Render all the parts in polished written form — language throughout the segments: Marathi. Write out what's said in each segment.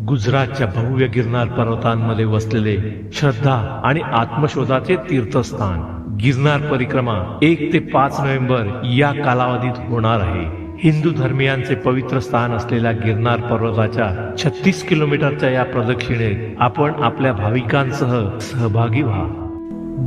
गुजरातच्या भव्य गिरनार पर्वतांमध्ये वसलेले श्रद्धा आणि आत्मशोधाचे तीर्थस्थान गिरनार परिक्रमा 1 ते 5 नोव्हेंबर या कालावधीत होणार आहे. हिंदू धर्मियांचे पवित्र स्थान असलेल्या गिरनार पर्वताच्या 36 किलोमीटरच्या या प्रदक्षिणेत आपण आपल्या भाविकांसह सहभागी व्हा.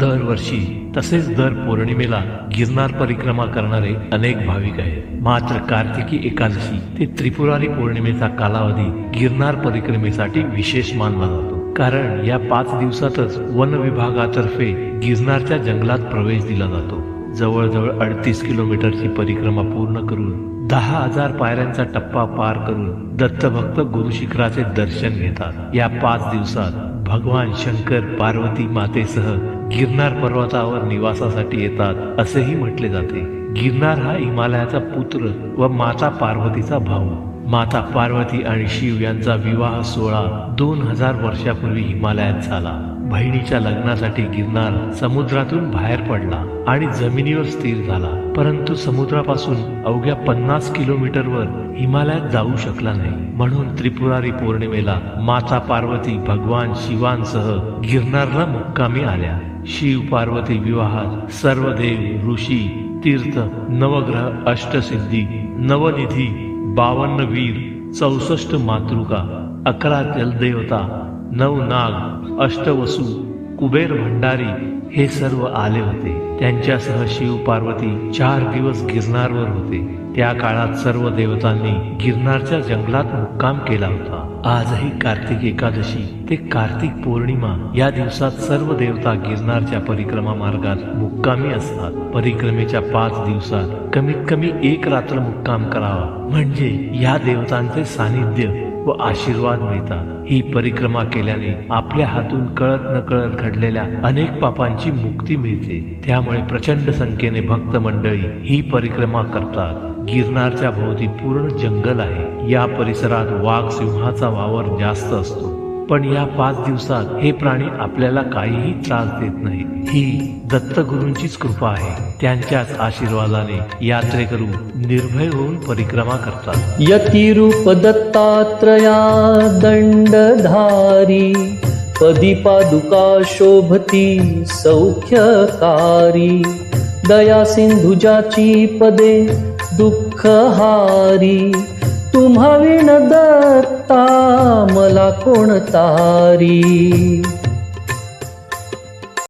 दरवर्षी तसेच दर पौर्णिमेला गिरनार परिक्रमा करणारे अनेक भाविक आहेत. मात्र कार्तिकी एकादशी ते त्रिपुरारी पौर्णिमेचा कालावधी गिरनार परिक्रमेसाठी विशेष मानला जातो. कारण या 5 दिवसातच वन विभागातर्फे गिरनारच्या जंगलात प्रवेश दिला जातो. जवळजवळ 38 किलोमीटरची परिक्रमा पूर्ण करून 10,000 पायऱ्यांचा टप्पा पार करून दत्तभक्त गुरुशिखराचे दर्शन घेतात. या 5 दिवसात भगवान शंकर पार्वती मातेसह गिरनार पर्वतावर निवासासाठी येतात असेही म्हटले जाते. गिरनार हा हिमालयाचा पुत्र व माता पार्वतीचा भाऊ. माता पार्वती आणि शिव यांचा विवाह सोहळा 2000 वर्षापूर्वी हिमालयात झाला. बहिणीच्या लग्नासाठी गिरनार समुद्रातून बाहेर पडला आणि जमिनीवर स्थिर झाला. परंतु समुद्रापासून अवघ्या 50 किलोमीटरवर हिमालयात जाऊ शकला नाही. म्हणून त्रिपुरारी पौर्णिमेला माता पार्वती भगवान शिवांसह गिरनारला मुक्कामी आल्या. शिव पार्वती विवाहात सर्व देव, ऋषी, तीर्थ, नवग्रह, अष्टसिद्धी, नवनिधी, 52 वीर, 64 मातृका, 11 जलदेवता, 9 नाग, अष्टवसू, कुबेर भंडारी हे सर्व आले होते. त्यांच्यासह शिव पार्वती 4 दिवस गिरनारवर होते. त्या काळात सर्व देवतांनी गिरनारच्या जंगलात मुक्काम केला होता. आजही कार्तिक एकादशी ते कार्तिक पौर्णिमा या दिवसात सर्व देवता गिरनारच्या परिक्रमा मार्गात मुक्कामी असतात. परिक्रमेच्या 5 दिवसात कमीत कमी 1 रात्र मुक्काम करावा, म्हणजे या देवतांचे सानिध्य व आशीर्वाद मिळतात. ही परिक्रमा केल्याने आपल्या हातून कळत नकळत घडलेल्या अनेक पापांची मुक्ती मिळते. त्यामुळे प्रचंड संख्येने भक्त मंडळी ही परिक्रमा करतात. गिरनारच्या भोवती पूर्ण जंगल आहे. या परिसरात वाघ, सिंहाचा वावर जास्त असतो. पण या 5 दिवसात हे प्राणी आपल्याला काहीही त्रास देत नाहीत. ही दत्तगुरूंचीच कृपा आहे. त्यांच्याच आशीर्वादाने यात्रेकरू निर्भय होऊन परिक्रमा करतात. यतिरूप दत्तात्रया दंडधारी, पदी पादुका शोभती सौख्यकारी, दया सिंधुजाची पदे दुःखहारी, तुम्हा विण दत्ता मला कोण तारी.